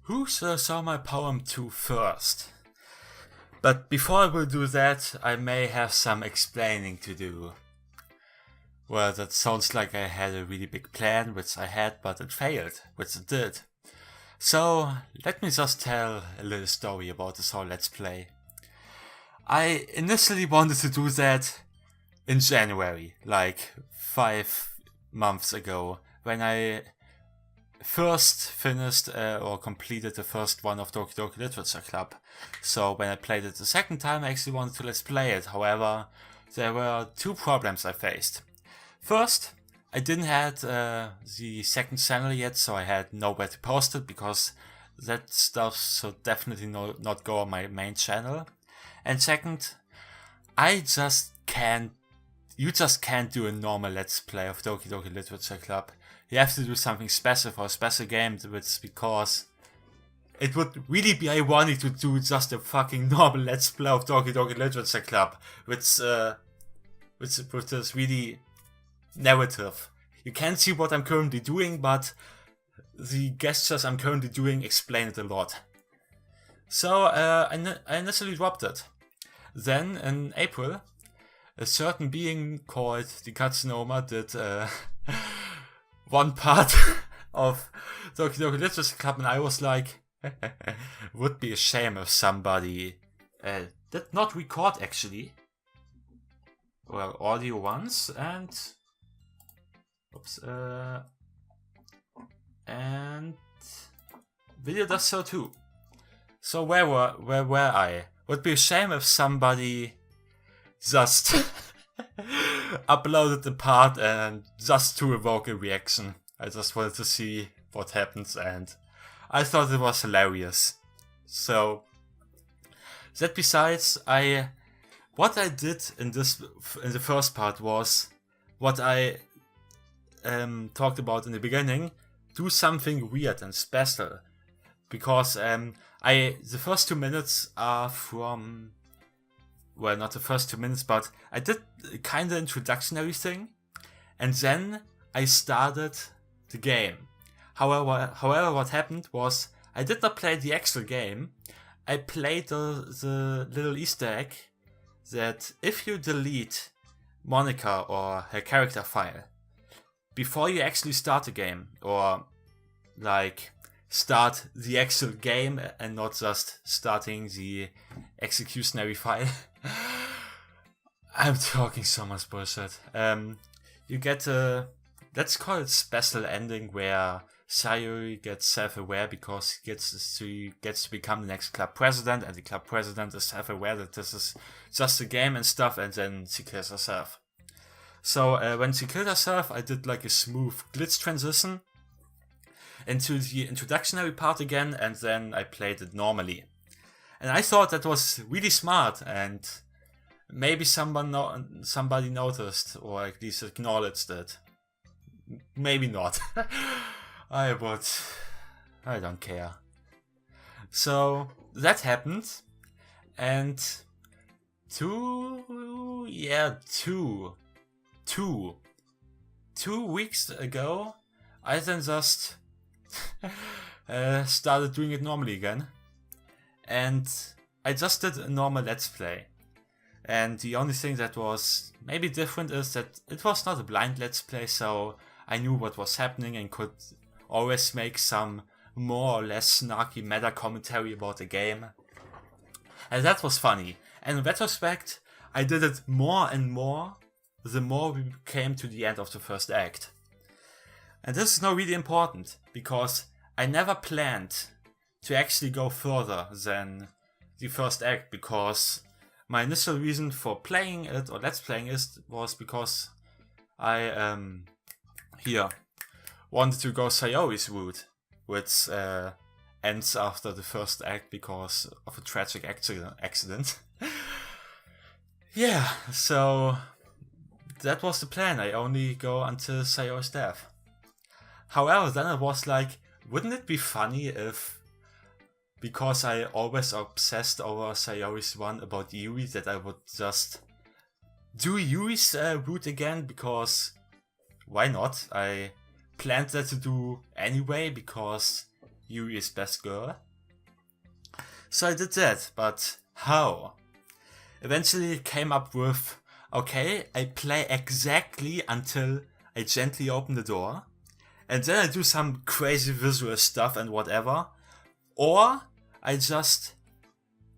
Who saw my poem to first? But before I will do that, I may have some explaining to do. Well, that sounds like I had a really big plan, which I had, but it failed, which it did. So, let me just tell a little story about this whole Let's Play. I initially wanted to do that in January, like 5 months ago, when I first finished or completed the first one of Doki Doki Literature Club. So when I played it the second time, I actually wanted to let's play it. However, there were two problems I faced. First, I didn't have the second channel yet, so I had nowhere to post it because that stuff should definitely not go on my main channel. And second, you just can't do a normal let's play of Doki Doki Literature Club. You have to do something special for a special game, because it would really be ironic to do just a fucking normal let's play of Doki Doki Literature Club, which is really narrative. You can't see what I'm currently doing, but the gestures I'm currently doing explain it a lot. So I initially dropped it. Then in April, a certain being called DieKatzenoma did one part of Doki Doki Literature Club, and I was like, would be a shame if somebody did not record actually. Well, audio once and and video does so too. So where were I? Would be a shame if somebody just uploaded the part and just to evoke a reaction. I just wanted to see what happens, and I thought it was hilarious. So that besides, what I did in the first part was what I talked about in the beginning: do something weird and special, because the first 2 minutes are from. Well, not the first 2 minutes, but I did a kind of introductionary thing, and then I started the game. However, what happened was I did not play the actual game. I played the little Easter egg that if you delete Monica or her character file before you actually start the game, or like start the actual game and not just starting the executionary file. I'm talking so much bullshit. You get let's call it special ending, where Sayuri gets self-aware because he gets to become the next club president, and the club president is self-aware that this is just a game and stuff, and then she kills herself. So when she killed herself, I did like a smooth glitch transition into the introductory part again, and then I played it normally. And I thought that was really smart, and maybe somebody noticed, or at least acknowledged it. Maybe not. I don't care. So that happened, and two weeks ago, I then just started doing it normally again, and I just did a normal let's play. And the only thing that was maybe different is that it was not a blind let's play, so I knew what was happening and could always make some more or less snarky meta commentary about the game. And that was funny. And in retrospect, I did it more and more the more we came to the end of the first act. And this is now really important, because I never planned to actually go further than the first act, because my initial reason for playing it, or let's playing it, was because I wanted to go Sayori's route, which ends after the first act because of a tragic accident. Yeah, so that was the plan. I only go until Sayori's death. However, then I was like, wouldn't it be funny if, because I always obsessed over Sayori's one about Yuri, that I would just do Yuri's route again, because why not? I planned that to do anyway, because Yuri is best girl. So I did that, but how? Eventually came up with, okay, I play exactly until I gently open the door, and then I do some crazy visual stuff and whatever, or I just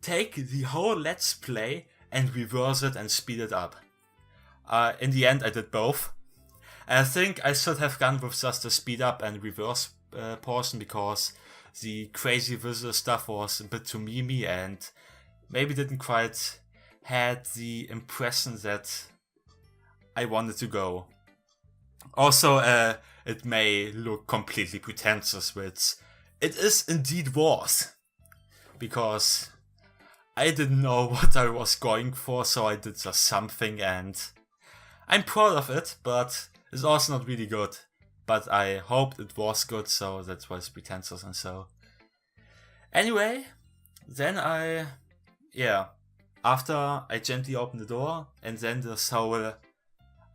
take the whole let's play and reverse it and speed it up. In the end I did both. I think I should have gone with just the speed up and reverse portion, because the crazy visual stuff was a bit too memey and maybe didn't quite had the impression that I wanted to go. Also, it may look completely pretentious, which it is indeed was, because I didn't know what I was going for, so I did just something, and I'm proud of it, but it's also not really good. But I hoped it was good, so that's why it's pretentious and so. Anyway, then after I gently opened the door, and then this whole,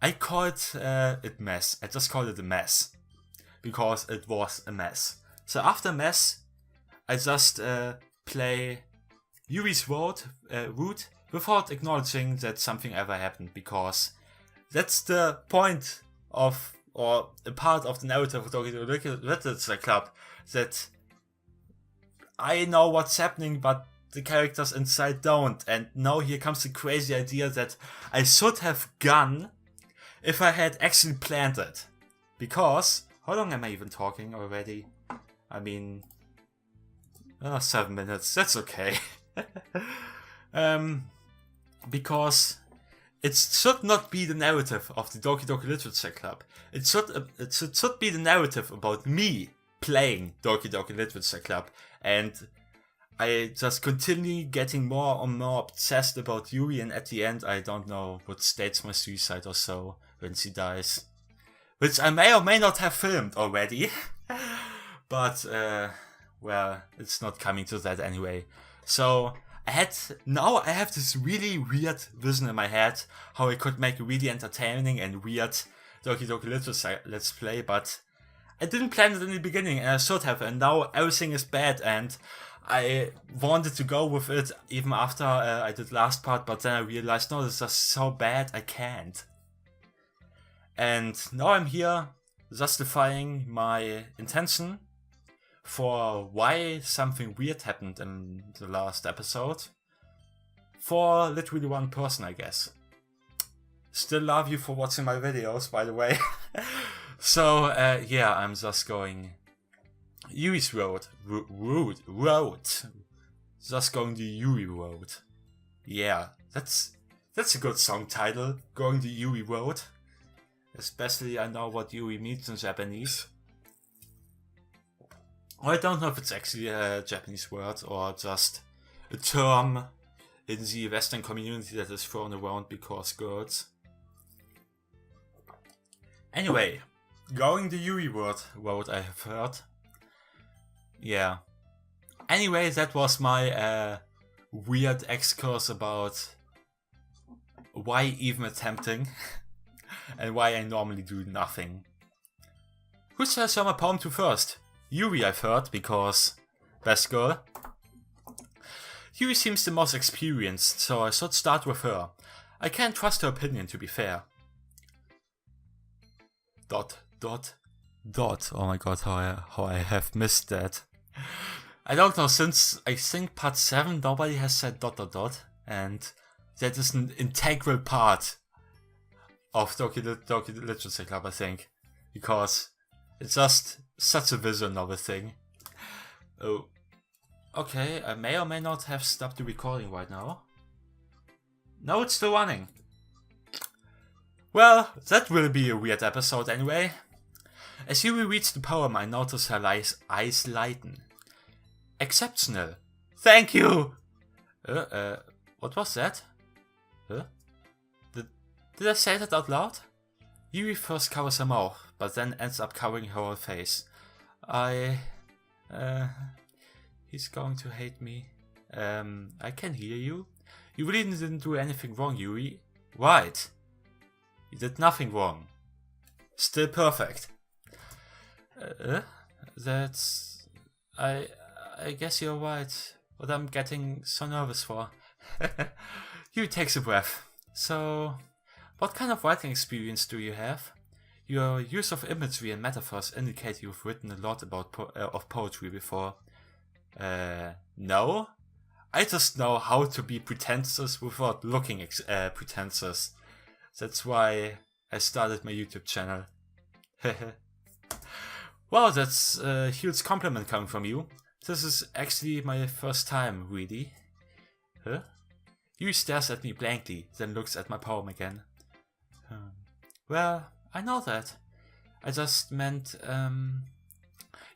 I called it mess. I just called it a mess, because it was a mess. So after mess, I just play Yuri's route without acknowledging that something ever happened, because that's the point of, or a part of the narrative of Doki Doki Literature Club, that I know what's happening, but the characters inside don't. And now here comes the crazy idea that I should have gone if I had actually planned it. Because, how long am I even talking already? I mean, 7 minutes, that's okay. Because it should not be the narrative of the Doki Doki Literature Club. It should be the narrative about me playing Doki Doki Literature Club, and I just continue getting more and more obsessed about Yuri, and at the end I don't know, would stage my suicide or so when she dies. Which I may or may not have filmed already. But, well, it's not coming to that anyway. So, now I have this really weird vision in my head how I could make a really entertaining and weird Doki Doki Literature Let's Play, but I didn't plan it in the beginning, and I should have, and now everything is bad, and I wanted to go with it even after I did last part, but then I realized, no, this is just so bad, I can't. And now I'm here justifying my intention for why something weird happened in the last episode. For literally one person, I guess. Still love you for watching my videos, by the way. So, I'm just going Yuri's road. Just going the Yuri road. Yeah, that's a good song title. Going the Yuri road. Especially I know what Yuri means in Japanese. I don't know if it's actually a Japanese word or just a term in the Western community that is thrown around because girls. Anyway, going the Yuri road I have heard. Yeah. Anyway, that was my weird excursus about why even attempting and why I normally do nothing. Who shall I show my poem to first? Yuri, I've heard, because best girl. Yuri seems the most experienced, so I should start with her. I can't trust her opinion, to be fair. ... Oh my god, how I have missed that. I don't know, since I think part 7 nobody has said ... and that is an integral part of Doki Literature Club, I think, because it's just such a visual novel thing. Oh, okay, I may or may not have stopped the recording right now. No, it's still running. Well, that will be a weird episode anyway. As Yuri reads the poem, I notice her eyes lighten. Exceptional. Thank you! What was that? Huh? Did I say that out loud? Yuri first covers her mouth, but then ends up covering her whole face. He's going to hate me. I can hear you. You really didn't do anything wrong, Yuri. Right. You did nothing wrong. Still perfect. I guess you're right. What I'm getting so nervous for. You takes a breath. So, what kind of writing experience do you have? Your use of imagery and metaphors indicate you've written a lot about of poetry before. No? I just know how to be pretentious without looking pretentious. That's why I started my YouTube channel. Well, that's a huge compliment coming from you. This is actually my first time, really. Huh? You stares at me blankly, then looks at my poem again. Well, I know that. I just meant,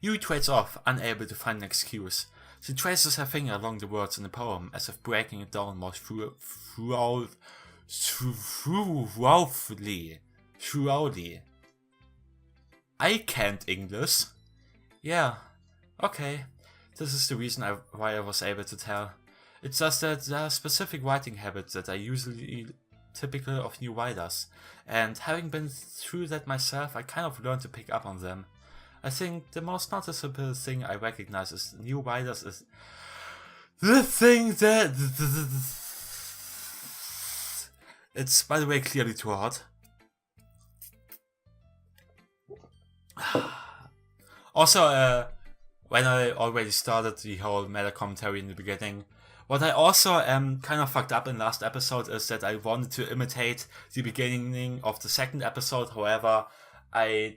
You trades off, unable to find an excuse. She traces her finger along the words in the poem, as if breaking it down more thoroughly. I can't English. Yeah, okay. This is the reason why I was able to tell. It's just that there are specific writing habits that are usually typical of new writers, and having been through that myself, I kind of learned to pick up on them. I think the most noticeable thing I recognize is new writers is the thing that... It's, by the way, clearly too hot. Also, when I already started the whole meta commentary in the beginning, what I also kind of fucked up in last episode is that I wanted to imitate the beginning of the second episode. However, I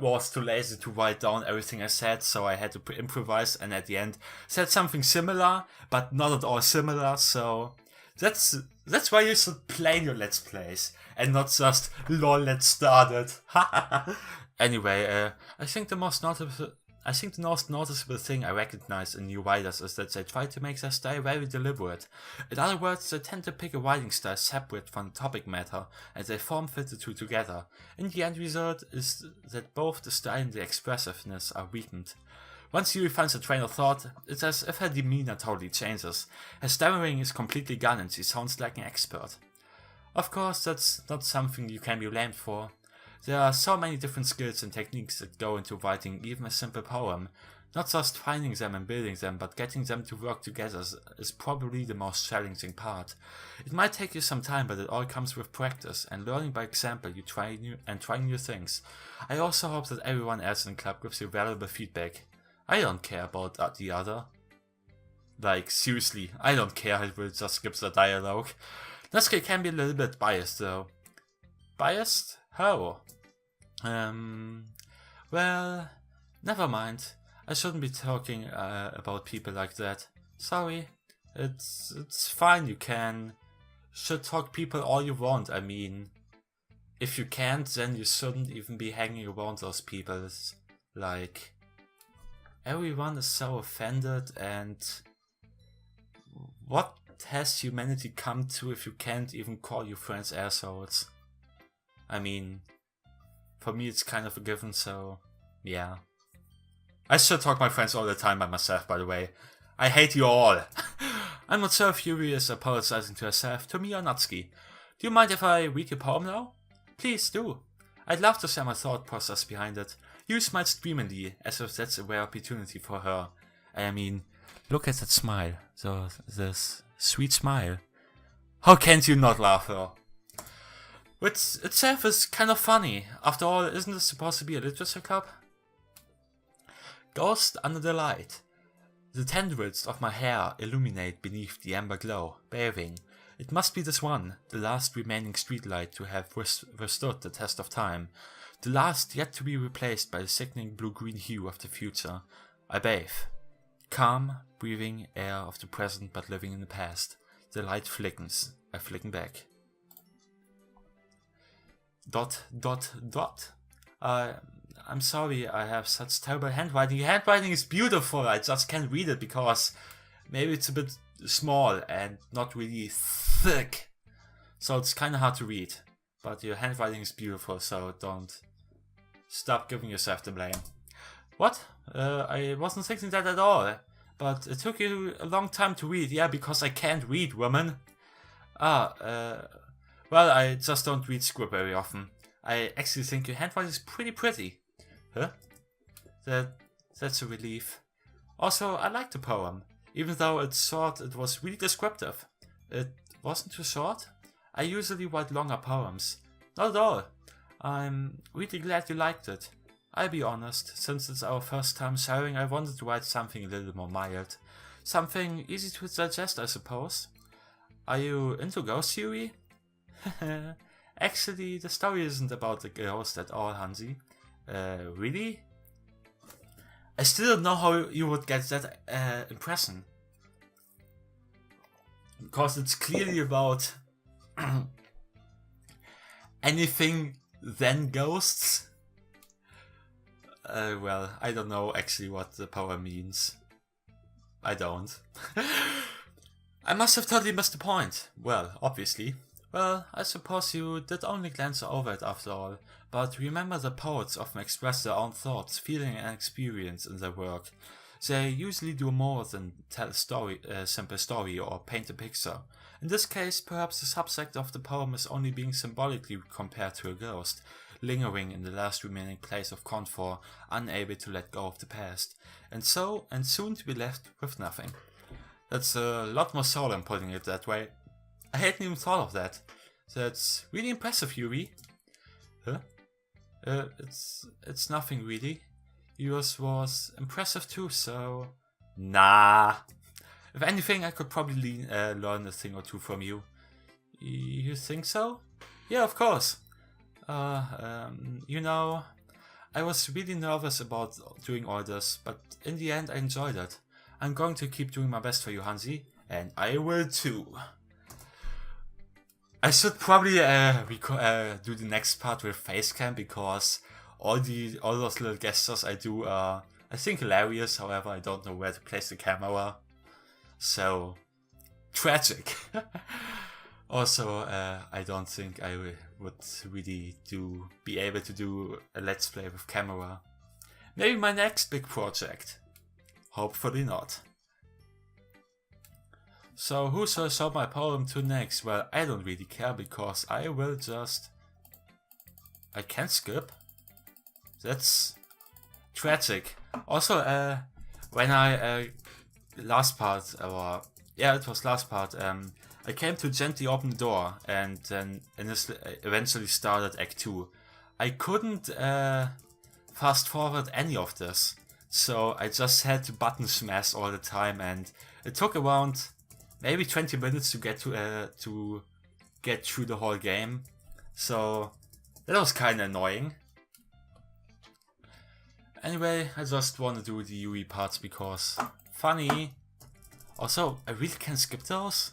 was too lazy to write down everything I said, so I had to improvise, and at the end said something similar, but not at all similar. So that's why you should plan your Let's Plays and not just lol, let's start it. Anyway, I think the most noticeable thing I recognize in new writers is that they try to make their style very deliberate. In other words, they tend to pick a writing style separate from the topic matter, and they form fit the two together. In the end result is that both the style and the expressiveness are weakened. Once Yuri finds a train of thought, it's as if her demeanor totally changes. Her stammering is completely gone and she sounds like an expert. Of course, that's not something you can be blamed for. There are so many different skills and techniques that go into writing even a simple poem. Not just finding them and building them, but getting them to work together is probably the most challenging part. It might take you some time, but it all comes with practice and learning by example. You trying new things. I also hope that everyone else in the club gives you valuable feedback. I don't care about the other. Like, seriously, I don't care, it will just skip the dialogue. Natsuki can be a little bit biased though. Biased? How? Well, never mind. I shouldn't be talking about people like that. Sorry. It's fine, you should talk people all you want. I mean, if you can't, then you shouldn't even be hanging around those people. It's like, everyone is so offended, and what has humanity come to if you can't even call your friends assholes? I mean, for me it's kind of a given, so yeah. I should talk my friends all the time by myself, by the way. I hate you all. I'm not sure if Yuri is apologizing to herself, to me or Natsuki. Do you mind if I read your poem now? Please do. I'd love to share my thought process behind it. Yuri smiles dreamily, as if that's a rare opportunity for her. I mean, look at that smile. This sweet smile. How can't you not laugh her? Which itself is kind of funny. After all, isn't this supposed to be a literature club? Ghost under the light. The tendrils of my hair illuminate beneath the amber glow, bathing. It must be this one, the last remaining streetlight to have withstood the test of time. The last yet to be replaced by the sickening blue-green hue of the future. I bathe. Calm, breathing air of the present but living in the past. The light flickens. I flicken back. ... I'm sorry I have such terrible handwriting. Your handwriting is beautiful, I just can't read it because maybe it's a bit small and not really thick. So it's kinda hard to read. But your handwriting is beautiful, so don't stop giving yourself the blame. What? I wasn't thinking that at all. But it took you a long time to read. Yeah, because I can't read, woman. Well, I just don't read script very often. I actually think your handwriting is pretty pretty. Huh? That's a relief. Also, I liked the poem, even though it was really descriptive. It wasn't too short. I usually write longer poems. Not at all. I'm really glad you liked it. I'll be honest, since it's our first time sharing, I wanted to write something a little more mild. Something easy to digest, I suppose. Are you into ghost theory? Actually, the story isn't about the ghost at all, Hansi. Really? I still don't know how you would get that impression. Because it's clearly about anything than ghosts. Well, I don't know actually what the poem means. I don't. I must have totally missed the point. Well, obviously. Well, I suppose you did only glance over it after all. But remember, the poets often express their own thoughts, feeling and experience in their work. They usually do more than tell a simple story or paint a picture. In this case, perhaps the subject of the poem is only being symbolically compared to a ghost, lingering in the last remaining place of comfort, unable to let go of the past, and soon to be left with nothing. That's a lot more solemn putting it that way. I hadn't even thought of that. That's really impressive, Yuri. Huh? It's nothing really. Yours was impressive too, so... Nah. If anything, I could probably learn a thing or two from you. You think so? Yeah, of course. You know, I was really nervous about doing all this, but in the end I enjoyed it. I'm going to keep doing my best for you, Hansi, and I will too. I should probably do the next part with facecam, because all those little gestures I do are, I think, hilarious. However, I don't know where to place the camera. So, tragic. Also, I don't think I would really be able to do a let's play with camera. Maybe my next big project. Hopefully not. So who shall I show my poem to next? Well, I don't really care, because I will just... I can skip. That's tragic. Also, when I... last part, it was last part, I came to gently open the door, and then eventually started Act 2. I couldn't fast forward any of this, so I just had to button smash all the time, and it took around maybe 20 minutes to get through the whole game. So that was kinda annoying. Anyway, I just want to do the Yui parts because funny. Also, I really can skip those.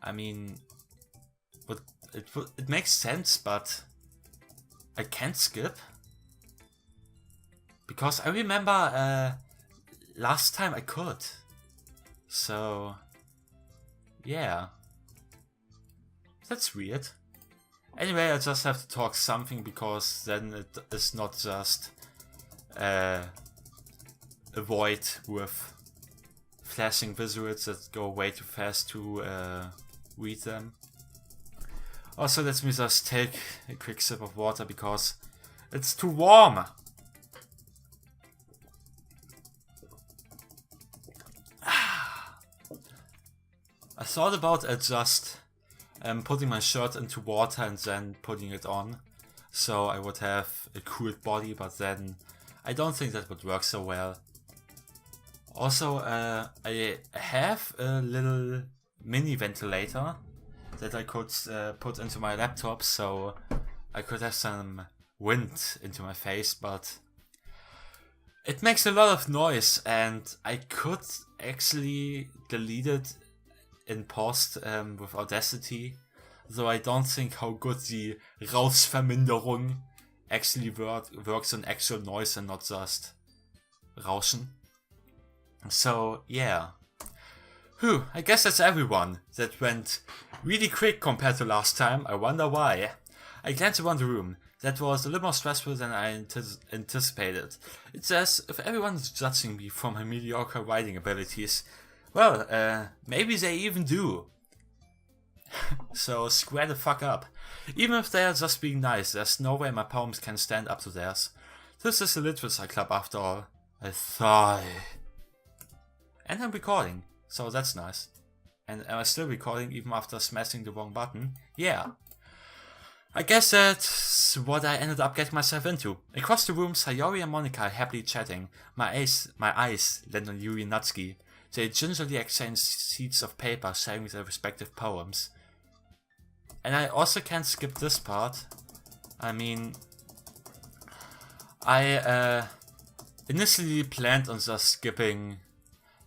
I mean, but it makes sense, but I can't skip. Because I remember last time I could. So, yeah. That's weird. Anyway, I just have to talk something, because then it is not just a void with flashing visuals that go way too fast to read them. Also, let me just take a quick sip of water, because it's too warm. I thought about just putting my shirt into water and then putting it on, so I would have a cooled body, but then I don't think that would work so well. Also, I have a little mini ventilator that I could put into my laptop, so I could have some wind into my face, but it makes a lot of noise, and I could actually delete it in post with Audacity, though I don't think how good the Rauschverminderung actually works on actual noise and not just Rauschen. So yeah. Whew, I guess that's everyone. That went really quick compared to last time. I wonder why. I glanced around the room. That was a little more stressful than I anticipated. It's as if everyone is judging me from my mediocre writing abilities. Well, maybe they even do. So square the fuck up. Even if they are just being nice, there's no way my poems can stand up to theirs. This is a literature club after all. I sigh. And I'm recording, so that's nice. And am I still recording even after smashing the wrong button? Yeah. I guess that's what I ended up getting myself into. Across the room, Sayori and Monica are happily chatting. My eyes land on Yuri and Natsuki. They gingerly exchange sheets of paper, sharing their respective poems. And I also can't skip this part. I mean, I initially planned on just skipping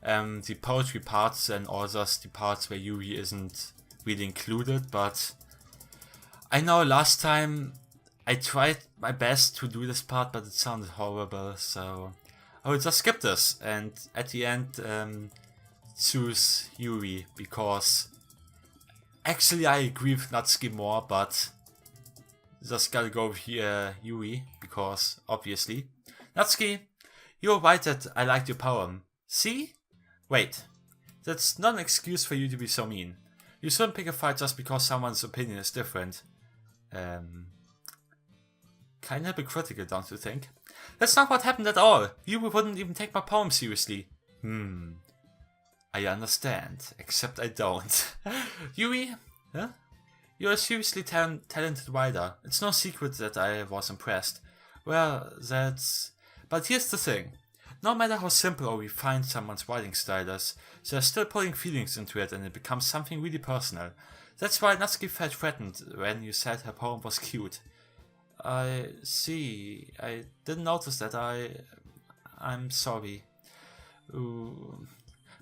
the poetry parts and all just the parts where Yuri isn't really included, but I know last time I tried my best to do this part, but it sounded horrible, so I will just skip this and at the end choose Yuri, because actually I agree with Natsuki more, but just gotta go with Yuri, because obviously. Natsuki, you're right that I liked your poem. See? Wait, that's not an excuse for you to be so mean. You shouldn't pick a fight just because someone's opinion is different. Kinda hypocritical, don't you think? That's not what happened at all. You wouldn't even take my poem seriously. I understand, except I don't. Yuri? Huh? You're a seriously talented writer. It's no secret that I was impressed. Well, that's... But here's the thing. No matter how simple or refined someone's writing style is, they're still putting feelings into it and it becomes something really personal. That's why Natsuki felt threatened when you said her poem was cute. I see. I didn't notice that. I'm sorry. Ooh.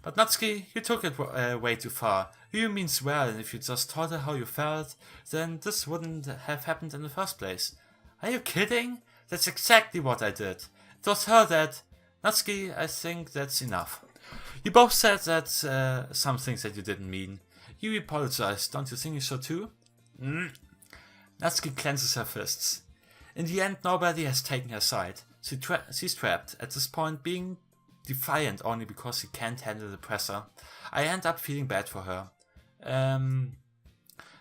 But Natsuki, you took it way too far. You means well, and if you just told her how you felt, then this wouldn't have happened in the first place. Are you kidding? That's exactly what I did. It was her that... Natsuki, I think that's enough. You both said that some things that you didn't mean. You apologized, don't you think so too? Natsuki clenches her fists. In the end, nobody has taken her side. She's trapped, at this point being defiant only because she can't handle the pressure. I end up feeling bad for her.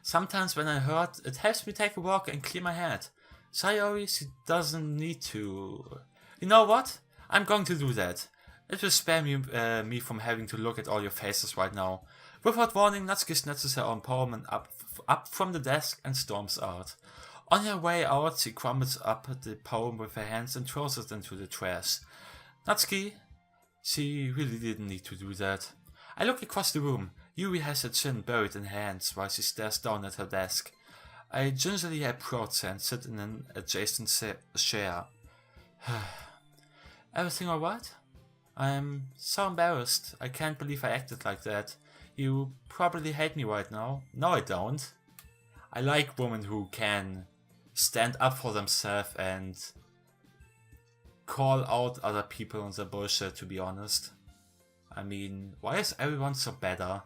Sometimes when I hurt, it helps me take a walk and clear my head. Sayori, she doesn't need to... You know what? I'm going to do that. It will spare me from having to look at all your faces right now. Without warning, Natsuki snatches her own poem and up from the desk and storms out. On her way out, she crumbles up the poem with her hands and throws it into the trash. Natsuki, she really didn't need to do that. I look across the room. Yuri has her chin buried in her hands while she stares down at her desk. I gingerly approach her and sit in an adjacent chair. Everything alright? I'm so embarrassed. I can't believe I acted like that. You probably hate me right now. No, I don't. I like women who can stand up for themselves and call out other people on their bullshit, to be honest. I mean, why is everyone so better?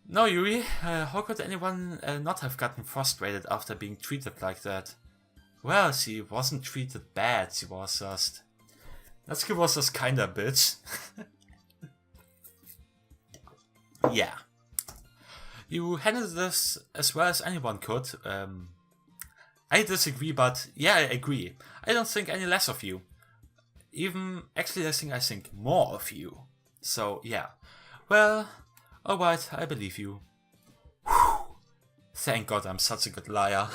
No, Yuri, how could anyone not have gotten frustrated after being treated like that? Well, she wasn't treated bad, she was just... Natsuki was just kinda a bitch. Yeah. You handled this as well as anyone could. I disagree, but yeah, I agree. I don't think any less of you. Even, actually I think more of you. So, yeah. Well, alright, I believe you. Whew. Thank God I'm such a good liar.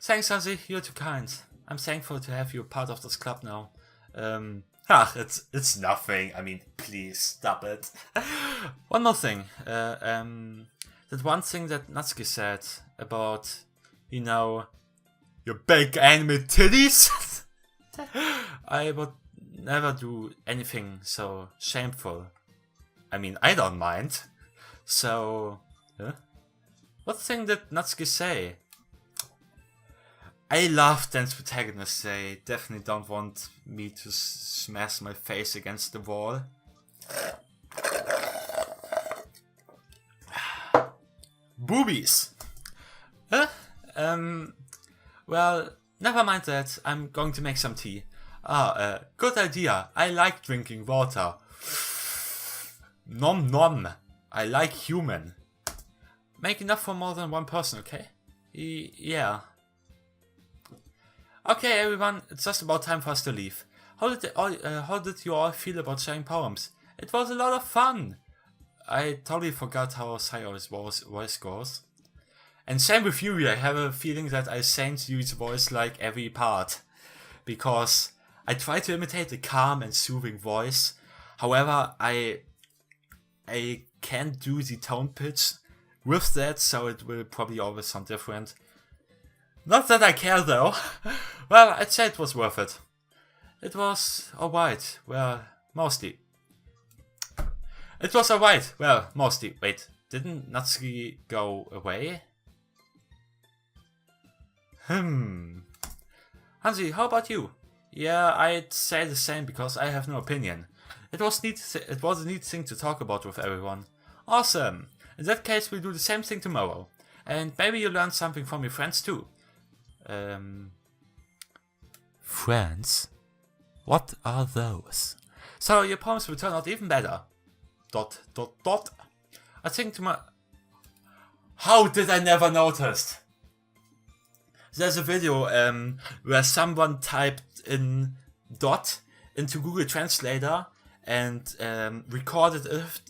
Thanks, Hansi, you're too kind. I'm thankful to have you part of this club now. It's nothing. I mean, please, stop it. One more thing. That one thing that Natsuki said about, you know, your big anime titties. I would never do anything so shameful. I mean, I don't mind. So, what thing did Natsuki say? I love dance protagonists. They definitely don't want me to smash my face against the wall. Boobies! Well, never mind that. I'm going to make some tea. Good idea. I like drinking water. Nom nom. I like human. Make enough for more than one person, okay? Yeah. Okay, everyone, it's just about time for us to leave. How did you all feel about sharing poems? It was a lot of fun. I totally forgot how Sayo's voice goes. And same with Yuri, I have a feeling that I sang Yuri's voice like every part. Because I try to imitate a calm and soothing voice. However, I can't do the tone pitch with that, so it will probably always sound different. Not that I care though. Well, I'd say it was worth it. It was alright. Well, mostly. It was alright. Well, mostly. Wait, didn't Natsuki go away? Hansi, how about you? Yeah, I'd say the same because I have no opinion. It was a neat thing to talk about with everyone. Awesome. In that case, we'll do the same thing tomorrow. And maybe you learned something from your friends too. Friends? What are those? So your poems will turn out even better. ... I think to my... How did I never notice? There's a video where someone typed in dot into Google Translator and recorded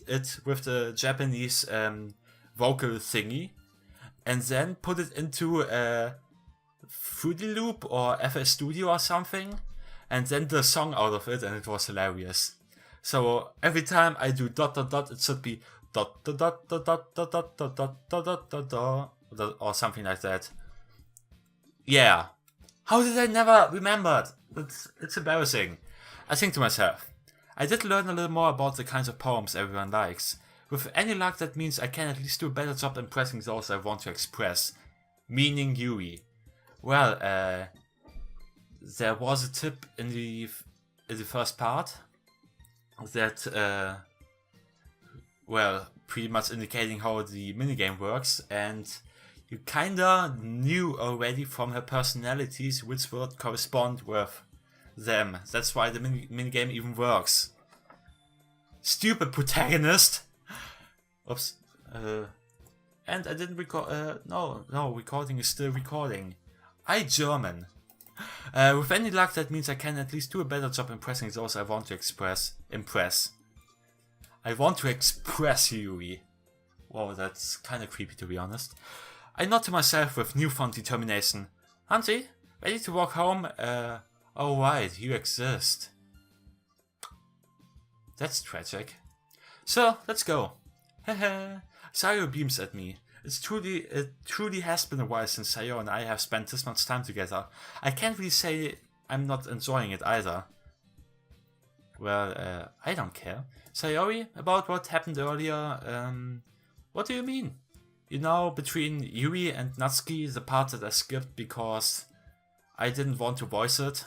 it with the Japanese vocal thingy and then put it into Fruity Loop or FL Studio or something and then the song out of it, and it was hilarious. So every time I do ... it should be ... or something like that. Yeah. How did I never remember it? It's embarrassing. I think to myself, I did learn a little more about the kinds of poems everyone likes. With any luck, that means I can at least do a better job impressing those I want to express. Meaning Yuri. Well, there was a tip in the first part that, well, pretty much indicating how the minigame works, and you kinda knew already from her personalities which would correspond with them. That's why the minigame even works. Stupid protagonist! Oops. And I didn't record. No, recording is still recording. I German. With any luck, that means I can at least do a better job impressing those I want to impress. I want to express Yuri. Whoa, that's kinda creepy to be honest. I nod to myself with newfound determination. Hansi, ready to walk home? Oh right, you exist. That's tragic. So, let's go. Hehe. Sayo beams at me. It truly has been a while since Sayo and I have spent this much time together. I can't really say I'm not enjoying it either. Well, I don't care. Sayori, about what happened earlier, what do you mean? You know, between Yuri and Natsuki, the part that I skipped because I didn't want to voice it.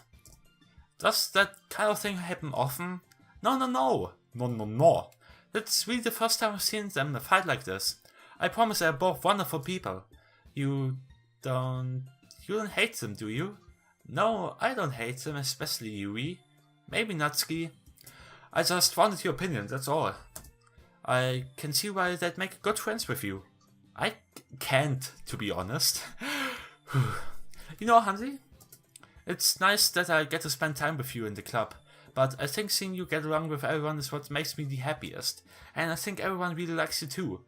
Does that kind of thing happen often? No. That's really the first time I've seen them in a fight like this. I promise they're both wonderful people. You don't hate them, do you? No, I don't hate them, especially Yuri. Maybe Natsuki. I just wanted your opinion, that's all. I can see why they'd make good friends with you. I can't, to be honest. You know, Hansi, it's nice that I get to spend time with you in the club, but I think seeing you get along with everyone is what makes me the happiest, and I think everyone really likes you too.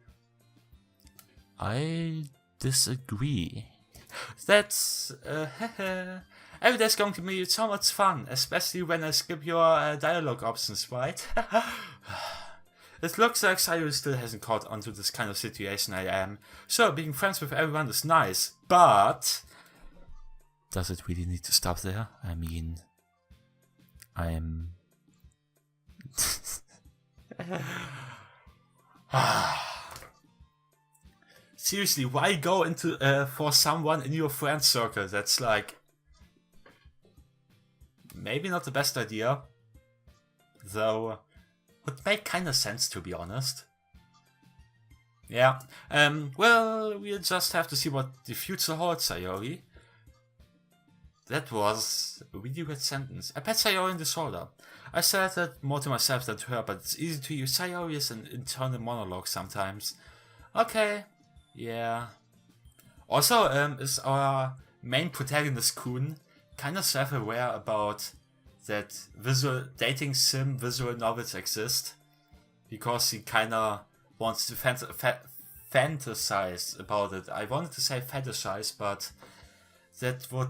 I disagree. That's, every day's going to be so much fun, especially when I skip your dialogue options, right? It looks like Sayo still hasn't caught onto this kind of situation I am, so being friends with everyone is nice, but... Does it really need to stop there? I mean... I'm... Seriously, why go into for someone in your friend circle? That's like... Maybe not the best idea. Though... Would make kinda sense, to be honest. Yeah. Well, we'll just have to see what the future holds, Sayori. That was a really weird sentence. I pat Sayori in the shoulder. I said that more to myself than to her, but it's easy to use Sayori as an internal monologue sometimes. Okay. Yeah. Also, is our main protagonist Kun kind of self-aware about that visual dating sim visual novels exist, because he kind of wants to fantasize about it. I wanted to say fetishize, but that would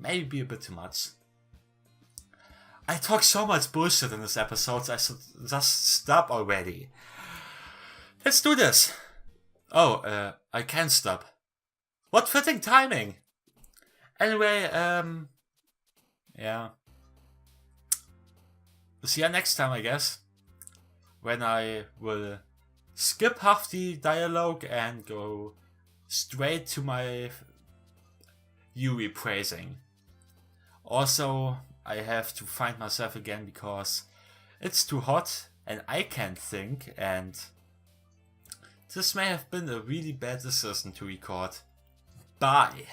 maybe be a bit too much. I talk so much bullshit in this episode, I should just stop already. Let's do this. Oh, I can't stop. What fitting timing! Anyway, yeah. See you next time, I guess. When I will skip half the dialogue and go straight to my Yuri praising. Also, I have to find myself again because it's too hot and I can't think, and this may have been a really bad decision to record. Bye.